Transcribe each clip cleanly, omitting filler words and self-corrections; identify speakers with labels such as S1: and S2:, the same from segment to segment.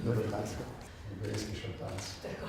S1: Dobar tanc, res mi šel tanc.
S2: Tako.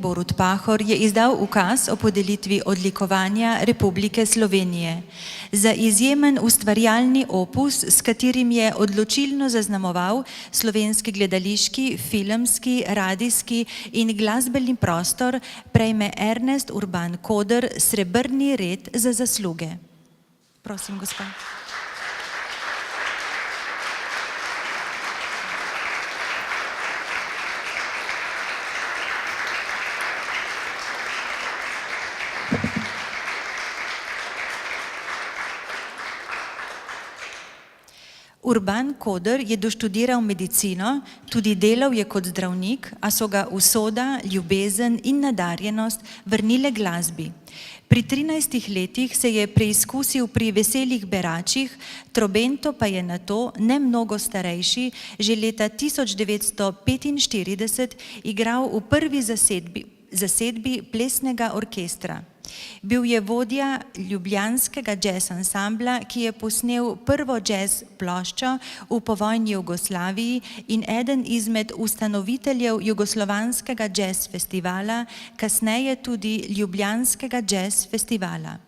S3: Borut Pahor je izdal ukaz o podelitvi odlikovanja Republike Slovenije za izjemen ustvarjalni opus, s katerim je odločilno zaznamoval slovenski gledališki, filmski, radijski in glasbeni prostor, prejme Ernest Urban Koder srebrni red za zasluge. Prosim, gospa. Urban Koder je doštudiral medicino, tudi delal je kot zdravnik, a so ga usoda, ljubezen in nadarjenost vrnile glasbi. Pri 13 letih se je preizkusil pri Veselih beračih, Trobento pa je nato, ne mnogo starejši, že leta 1945 igral v prvi zasedbi plesnega orkestra. Bil je vodja ljubljanskega jazz ansambla, ki je posnel prvo jazz ploščo v povojni Jugoslaviji in eden izmed ustanoviteljev Jugoslovanskega jazz festivala, kasneje tudi Ljubljanskega jazz festivala.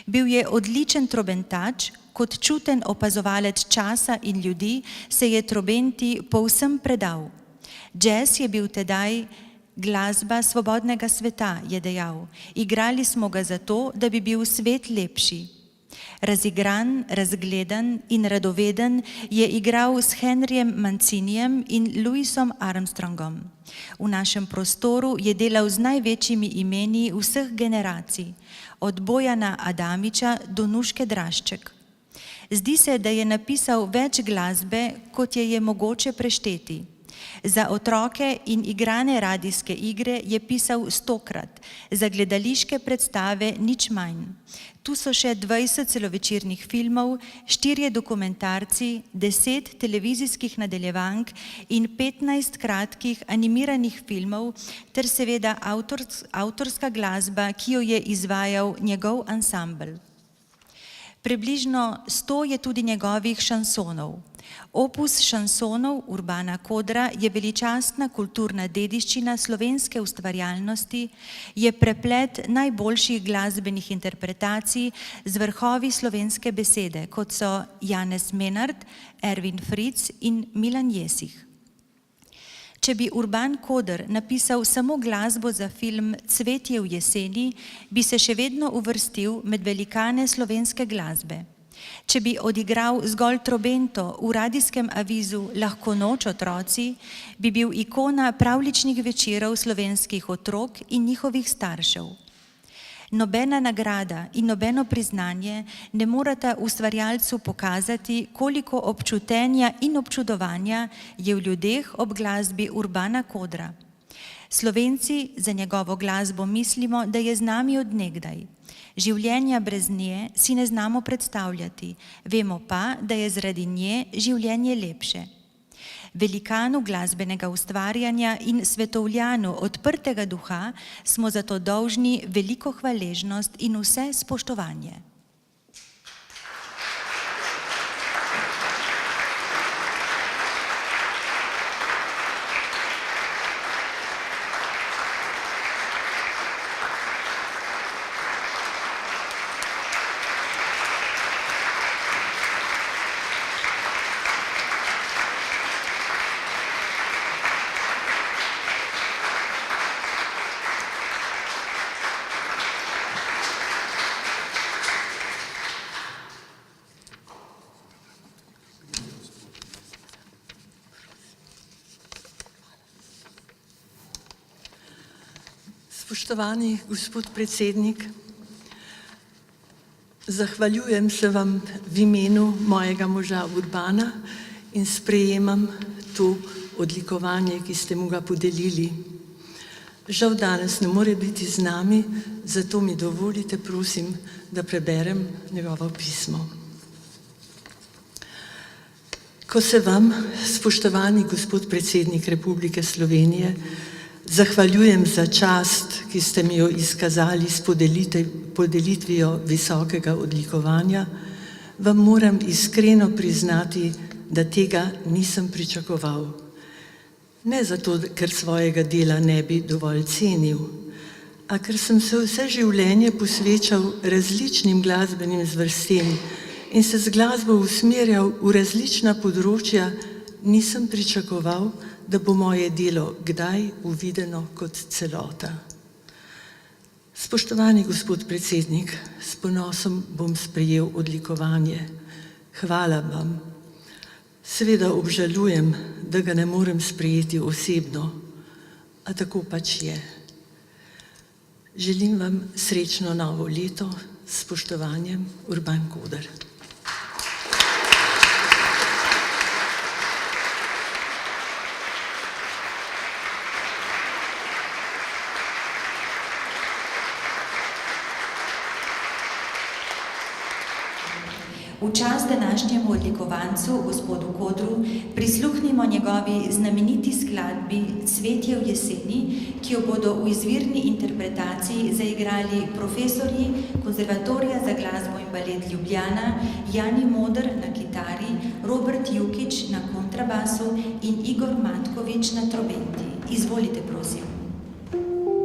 S3: Bil je odličen trobentač, kot čuten opazovalec časa in ljudi se je trobenti povsem predal. Jazz je bil tedaj glasba svobodnega sveta, je dejal. Igrali smo ga zato, da bi bil svet lepši. Razigran, razgledan in radoveden je igral s Henryjem Mancinijem in Louisom Armstrongom. V našem prostoru je delal z največjimi imeni vseh generacij, od Bojana Adamiča do Nuške Drašček. Zdi se, da je napisal več glasbe, kot je mogoče prešteti. Za otroke in igrane radijske igre je pisal 100-krat, za gledališke predstave nič manj. Tu so še 20 celovečernih filmov, 4 dokumentarci, 10 televizijskih nadaljevank in 15 kratkih animiranih filmov ter seveda avtorska glasba, ki jo je izvajal njegov ansambel. Približno 100 je tudi njegovih šansonov. Opus šansonov Urbana Kodra je veličastna kulturna dediščina slovenske ustvarjalnosti, je preplet najboljših glasbenih interpretacij z vrhovi slovenske besede, kot so Janez Menard, Ervin Fritz in Milan Jesih. Če bi Urban Koder napisal samo glasbo za film Cvetje v jeseni, bi se še vedno uvrstil med velikane slovenske glasbe. Če bi odigral zgolj trobento v radijskem avizu Lahko noč otroci, bi bil ikona pravljičnih večerov slovenskih otrok in njihovih staršev. Nobena nagrada in nobeno priznanje ne morata ustvarjalcu pokazati, koliko občutenja in občudovanja je v ljudeh ob glasbi Urbana Kodra. Slovenci za njegovo glasbo mislimo, da je z nami od nekdaj. Življenja brez nje si ne znamo predstavljati, vemo pa, da je zaradi nje življenje lepše. Velikanu glasbenega ustvarjanja in svetovljanu odprtega duha smo zato dolžni veliko hvaležnost in vse spoštovanje.
S4: Spoštovani gospod predsednik, zahvaljujem se vam v imenu mojega moža Urbana in sprejemam to odlikovanje, ki ste mu ga podelili. Žal danes ne more biti z nami, zato mi dovolite, prosim, da preberem njegovo pismo. Ko se vam, spoštovani gospod predsednik Republike Slovenije, zahvaljujem za čast, ki ste mi jo izkazali s podelitvijo visokega odlikovanja, vam moram iskreno priznati, da tega nisem pričakoval. Ne zato, ker svojega dela ne bi dovolj cenil, a ker sem se vse življenje posvečal različnim glasbenim zvrstem in se z glasbo usmerjal v različna področja, nisem pričakoval, da bo moje delo kdaj uvideno kot celota. Spoštovani gospod predsednik, s ponosom bom sprejel odlikovanje. Hvala vam. Seveda obžalujem, da ga ne morem sprejeti osebno, a tako pač je. Želim vam srečno novo leto, s spoštovanjem, Urban Koder.
S3: V čast današnjemu odlikovancu, gospodu Kodru, prisluhnimo njegovi znameniti skladbi Cvetje v jeseni, ki jo bodo v izvirni interpretaciji zaigrali profesorji Konzervatorija za glasbo in balet Ljubljana, Jani Moder na kitari, Robert Jukić na kontrabasu in Igor Matkovič na trobenti. Izvolite, prosim.
S2: Thank you.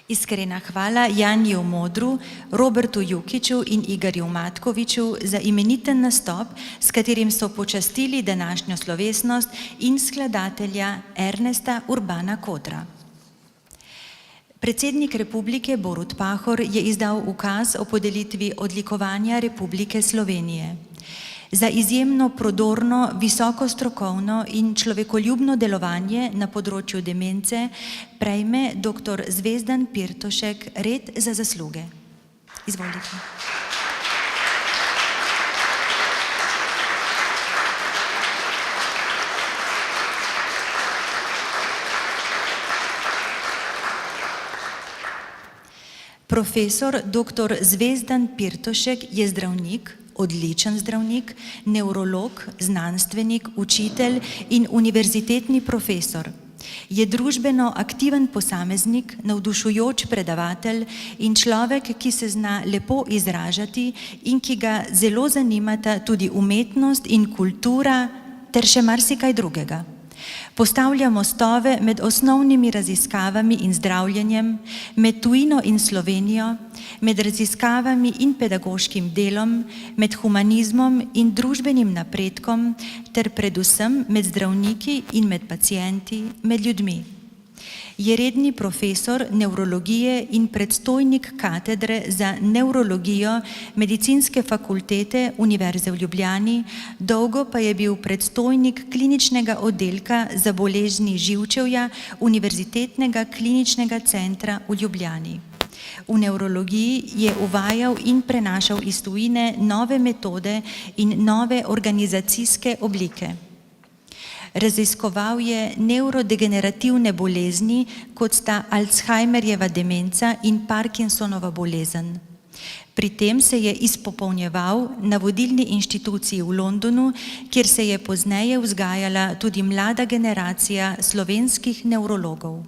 S3: Iskrena hvala Janiju Modru, Robertu Jukiću in Igorju Matkoviću za imeniten nastop, s katerim so počastili današnjo slovesnost in skladatelja Ernesta Urbana Kodra. Predsednik Republike Borut Pahor je izdal ukaz o podelitvi odlikovanja Republike Slovenije. Za izjemno prodorno, visoko strokovno in človekoljubno delovanje na področju demence prejme dr. Zvezdan Pirtošek red za zasluge. Izvolite. Profesor dr. Zvezdan Pirtošek je zdravnik, odličen zdravnik, nevrolog, znanstvenik, učitelj in univerzitetni profesor. Je družbeno aktiven posameznik, navdušujoč predavatelj in človek, ki se zna lepo izražati in ki ga zelo zanimata tudi umetnost in kultura ter še marsikaj drugega. Postavlja mostove med osnovnimi raziskavami in zdravljenjem, med tujino in Slovenijo, med raziskavami in pedagoškim delom, med humanizmom in družbenim napredkom ter predvsem med zdravniki in med pacienti, med ljudmi. Je redni profesor nevrologije in predstojnik katedre za nevrologijo Medicinske fakultete Univerze v Ljubljani, dolgo pa je bil predstojnik kliničnega oddelka za bolezni živčevja Univerzitetnega kliničnega centra v Ljubljani. V nevrologiji je uvajal in prenašal iz tujine nove metode in nove organizacijske oblike. Raziskoval je nevrodegenerativne bolezni, kot sta Alzheimerjeva demenca in Parkinsonova bolezen. Pri tem se je izpopolnjeval na vodilni inštituciji v Londonu, kjer se je pozneje vzgajala tudi mlada generacija slovenskih nevrologov.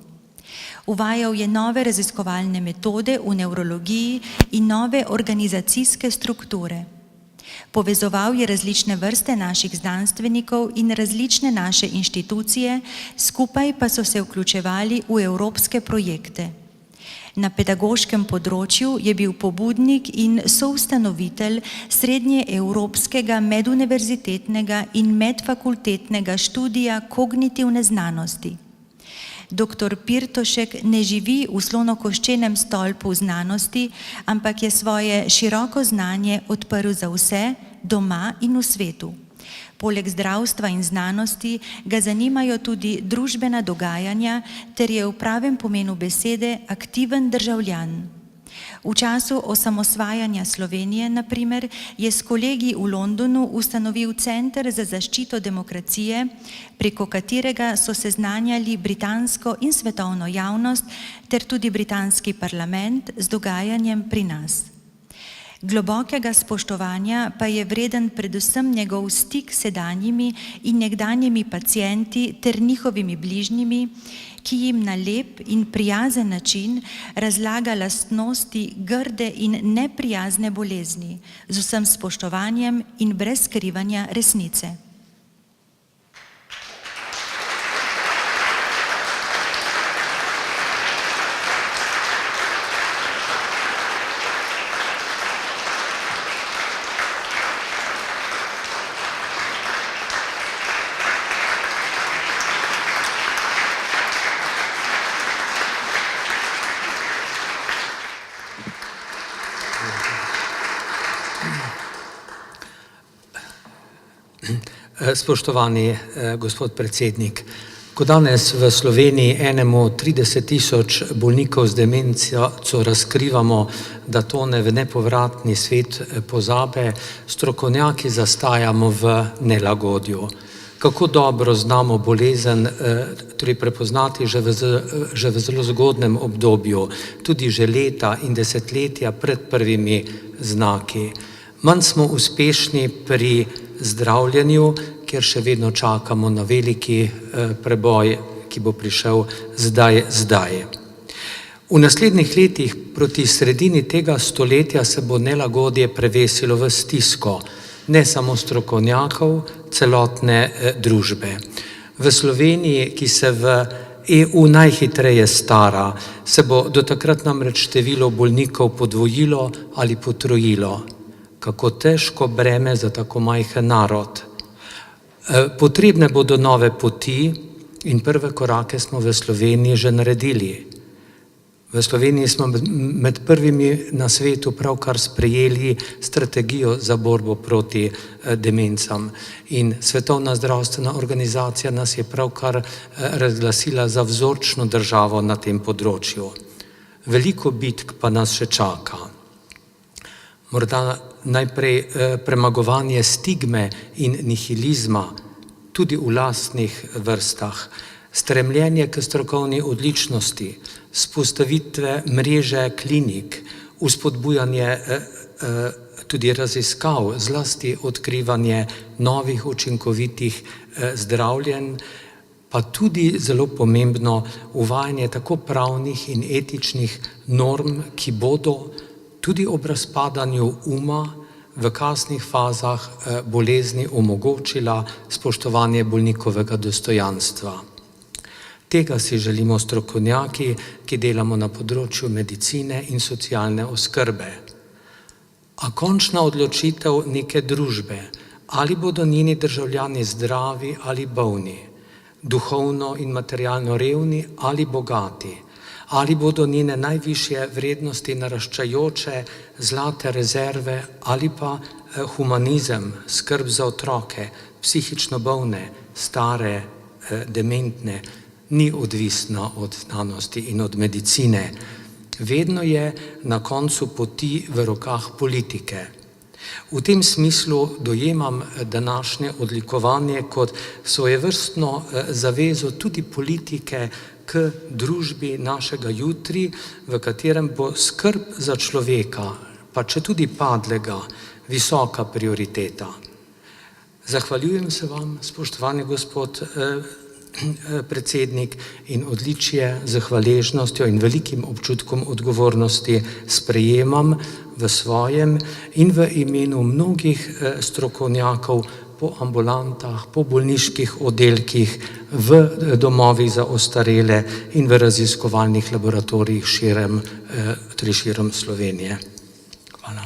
S3: Uvajal je nove raziskovalne metode v nevrologiji in nove organizacijske strukture. Povezoval je različne vrste naših znanstvenikov in različne naše inštitucije, skupaj pa so se vključevali v evropske projekte. Na pedagoškem področju je bil pobudnik in soustanovitelj srednjeevropskega meduniverzitetnega in medfakultetnega študija kognitivne znanosti. Dr. Pirtošek ne živi v slonokoščenem stolpu znanosti, ampak je svoje široko znanje odprl za vse, doma in v svetu. Poleg zdravstva in znanosti ga zanimajo tudi družbena dogajanja ter je v pravem pomenu besede aktiven državljan. V času osamosvajanja Slovenije, na primer, je s kolegi v Londonu ustanovil Center za zaščito demokracije, preko katerega so seznanjali britansko in svetovno javnost ter tudi britanski parlament z dogajanjem pri nas. Globokega spoštovanja pa je vreden predvsem njegov stik s sedanjimi in nekdanjimi pacienti ter njihovimi bližnjimi, ki jim na lep in prijazen način razlaga lastnosti grde in neprijazne bolezni, z vsem spoštovanjem in brez skrivanja resnice.
S2: Spoštovani gospod predsednik, ko danes v Sloveniji enemu 30.000 bolnikov z demenco razkrivamo, da tone v nepovratni svet pozabe, strokovnjaki zastajamo v nelagodju. Kako dobro znamo bolezen prepoznati že v zelo zgodnem obdobju, tudi že leta in desetletja pred prvimi znaki. Manj smo uspešni pri zdravljenju, ker še vedno čakamo na veliki preboj, ki bo prišel zdaj. V naslednjih letih proti sredini tega stoletja se bo nelagodje prevesilo v stisko, ne samo strokovnjakov, celotne družbe. V Sloveniji, ki se v EU najhitreje stara, se bo do takrat namreč število bolnikov podvojilo ali potrojilo. Kako težko breme za tako majhen narod. Potrebne bodo nove poti in prve korake smo v Sloveniji že naredili. V Sloveniji smo med prvimi na svetu pravkar sprejeli strategijo za borbo proti demencam in Svetovna zdravstvena organizacija nas je pravkar razglasila za vzorčno državo na tem področju. Veliko bitk pa nas še čaka. Morda najprej premagovanje stigme in nihilizma, tudi v lastnih vrstah, stremljenje k strokovni odličnosti, vzpostavitve mreže klinik, vzpodbujanje tudi raziskav, zlasti odkrivanje novih učinkovitih zdravljenj, pa tudi zelo pomembno uvajanje tako pravnih in etičnih norm, ki bodo tudi ob razpadanju uma v kasnih fazah bolezni omogočila spoštovanje bolnikovega dostojanstva. Tega si želimo strokovnjaki, ki delamo na področju medicine in socialne oskrbe. A končna odločitev neke družbe, ali bodo njeni državljani zdravi ali bolni, duhovno in materialno revni ali bogati, ali bodo njene najvišje vrednosti naraščajoče, zlate rezerve ali pa humanizem, skrb za otroke, psihično bolne, stare, dementne, ni odvisna od znanosti in od medicine. Vedno je na koncu poti v rokah politike. V tem smislu dojemam današnje odlikovanje kot svojevrstno zavezo tudi politike k družbi našega jutri, v katerem bo skrb za človeka, pa če tudi padlega, visoka prioriteta. Zahvaljujem se vam, spoštovani gospod predsednik, in odličje z hvaležnostjo in velikim občutkom odgovornosti sprejemam v svojem in v imenu mnogih strokovnjakov po ambulantah, po bolniških oddelkih, v domovih za ostarele in v raziskovalnih laboratorijih širom Slovenije. Hvala.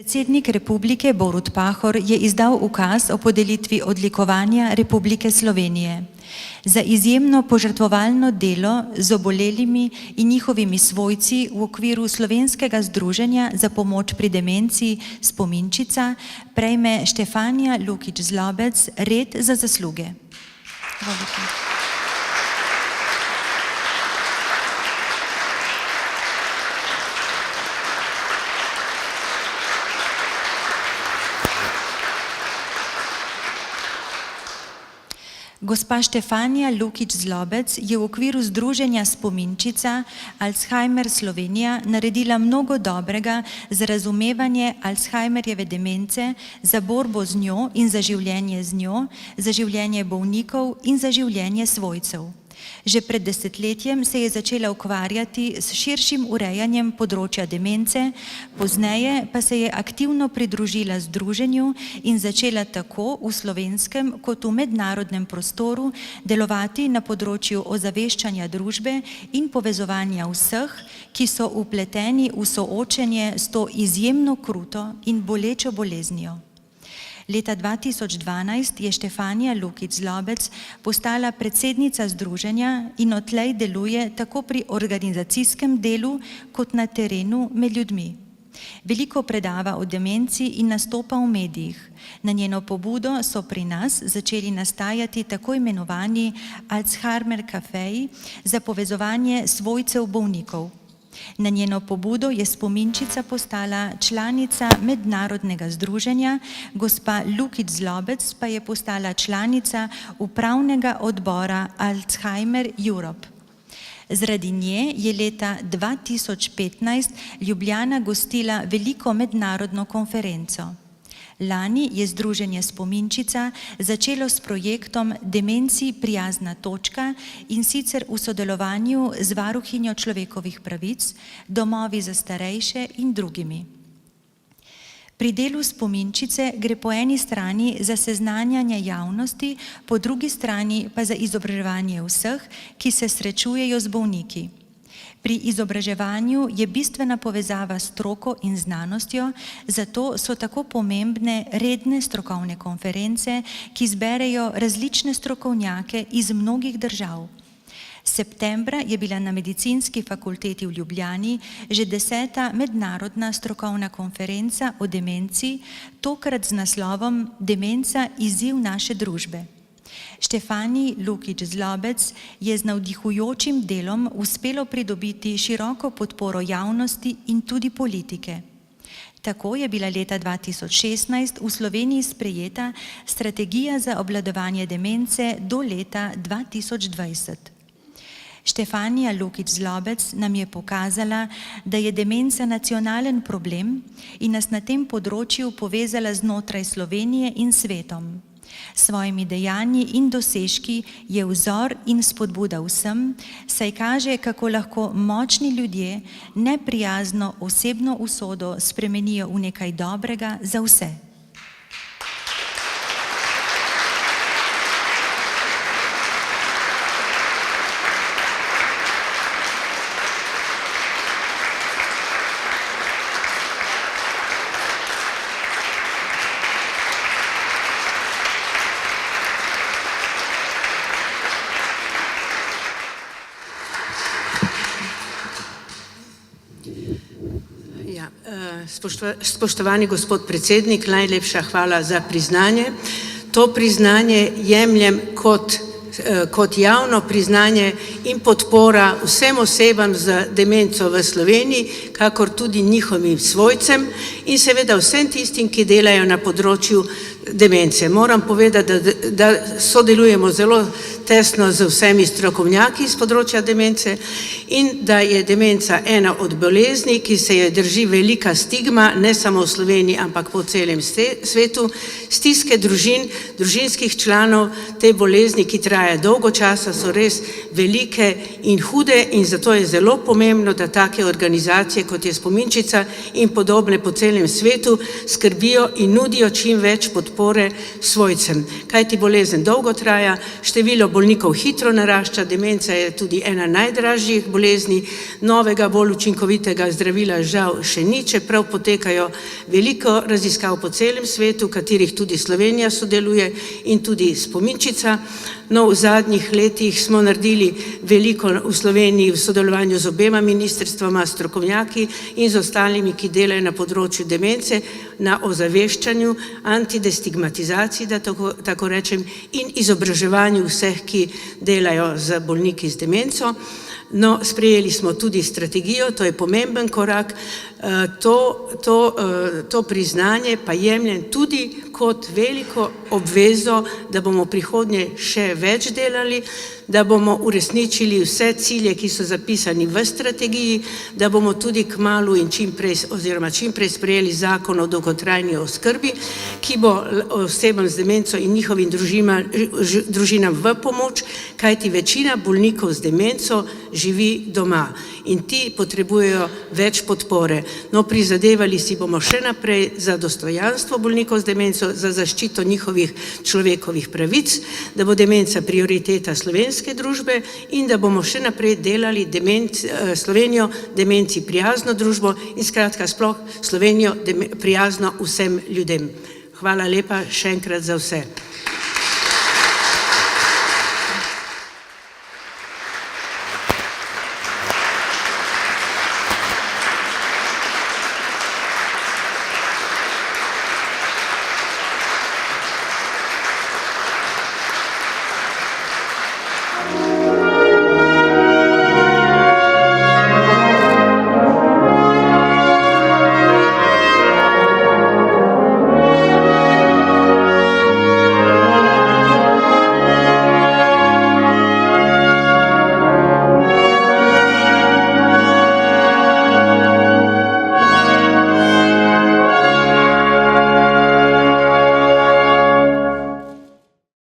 S3: Predsednik Republike Borut Pahor je izdal ukaz o podelitvi odlikovanja Republike Slovenije za izjemno požrtvovalno delo z obolelimi in njihovimi svojci v okviru Slovenskega združenja za pomoč pri demenciji Spominčica prejme Štefanija Lukić Zlobec red za zasluge. Hvala. Gospa Štefanija Lukić Zlobec je v okviru Združenja Spominčica Alzheimer Slovenija naredila mnogo dobrega za razumevanje Alzheimerjeve demence, za borbo z njo in za življenje z njo, za življenje bolnikov in za življenje svojcev. Že pred desetletjem se je začela ukvarjati s širšim urejanjem področja demence, pozneje pa se je aktivno pridružila združenju in začela tako v slovenskem kot v mednarodnem prostoru delovati na področju ozaveščanja družbe in povezovanja vseh, ki so vpleteni v soočenje s to izjemno kruto in bolečo boleznijo. Leta 2012 je Štefanija Lukić Zlobec postala predsednica združenja in odtlej deluje tako pri organizacijskem delu kot na terenu med ljudmi. Veliko predava o demenci in nastopa v medijih. Na njeno pobudo so pri nas začeli nastajati tako imenovani Alzheimer kafeji za povezovanje svojcev bolnikov. Na njeno pobudo je Spominčica postala članica mednarodnega združenja, gospa Lukić Zlobec pa je postala članica upravnega odbora Alzheimer Europe. Zaradi nje je leta 2015 Ljubljana gostila veliko mednarodno konferenco. Lani je Združenje Spominčica začelo s projektom Demenciji prijazna točka, in sicer v sodelovanju z varuhinjo človekovih pravic, domovi za starejše in drugimi. Pri delu Spominčice gre po eni strani za seznanjanje javnosti, po drugi strani pa za izobraževanje vseh, ki se srečujejo z bolniki. Pri izobraževanju je bistvena povezava s stroko in znanostjo, zato so tako pomembne redne strokovne konference, ki zberejo različne strokovnjake iz mnogih držav. Septembra je bila na Medicinski fakulteti v Ljubljani že 10. mednarodna strokovna konferenca o demenciji, tokrat z naslovom Demenca izziv naše družbe. Štefani Lukić Zlobec je z navdihujočim delom uspelo pridobiti široko podporo javnosti in tudi politike. Tako je bila leta 2016 v Sloveniji sprejeta strategija za obvladovanje demence do leta 2020. Štefanija Lukić Zlobec nam je pokazala, da je demenca nacionalen problem in nas na tem področju povezala znotraj Slovenije in svetom. S svojimi dejanji in dosežki je vzor in spodbuda vsem, saj kaže, kako lahko močni ljudje neprijazno osebno usodo spremenijo v nekaj dobrega za vse.
S5: Spoštovani gospod predsednik, najlepša hvala za priznanje. To priznanje jemljem kot javno priznanje in podpora vsem osebam z demenco v Sloveniji, kakor tudi njihovim svojcem in seveda vsem tistim, ki delajo na področju demence. Moram povedati, da sodelujemo zelo tesno z vsemi strokovnjaki z področja demence in da je demenca ena od bolezni, ki se je drži velika stigma, ne samo v Sloveniji, ampak po celem svetu. Stiske družin, družinskih članov te bolezni, ki traja dolgo časa, so res velike in hude in zato je zelo pomembno, da take organizacije, kot je Spominčica in podobne po celem svetu, skrbijo in nudijo čim več podpore svojcem. Kajti bolezen dolgo traja, število bolnikov hitro narašča, demenca je tudi ena najdražjih bolezni, novega, bolj učinkovitega zdravila žal še ni, čeprav potekajo veliko raziskav po celem svetu, v katerih tudi Slovenija sodeluje in tudi Spominčica. No, v zadnjih letih smo naredili veliko v Sloveniji v sodelovanju z obema ministrstvoma, strokovnjaki in z ostalimi, ki delajo na področju demence, na ozaveščanju, antidestigmatizaciji, da tako rečem, in izobraževanju vseh, ki delajo z bolniki z demenco. No, sprejeli smo tudi strategijo, to je pomemben korak, to priznanje pa jemljem tudi kot veliko obvezo, da bomo prihodnje še več delali, da bomo uresničili vse cilje, ki so zapisani v strategiji, da bomo tudi kmalu in čim prej sprejeli zakon o dolgotrajni oskrbi, ki bo osebam z demenco in njihovim družinam v pomoč, kajti večina bolnikov z demenco živi doma in ti potrebujejo več podpore. No, prizadevali si bomo še naprej za dostojanstvo bolnikov z demenco, za zaščito njihovih človekovih pravic, da bo demenca prioriteta slovenske družbe in da bomo še naprej delali Slovenijo demenci prijazno družbo in skratka sploh Slovenijo prijazno vsem ljudem. Hvala lepa še enkrat za vse.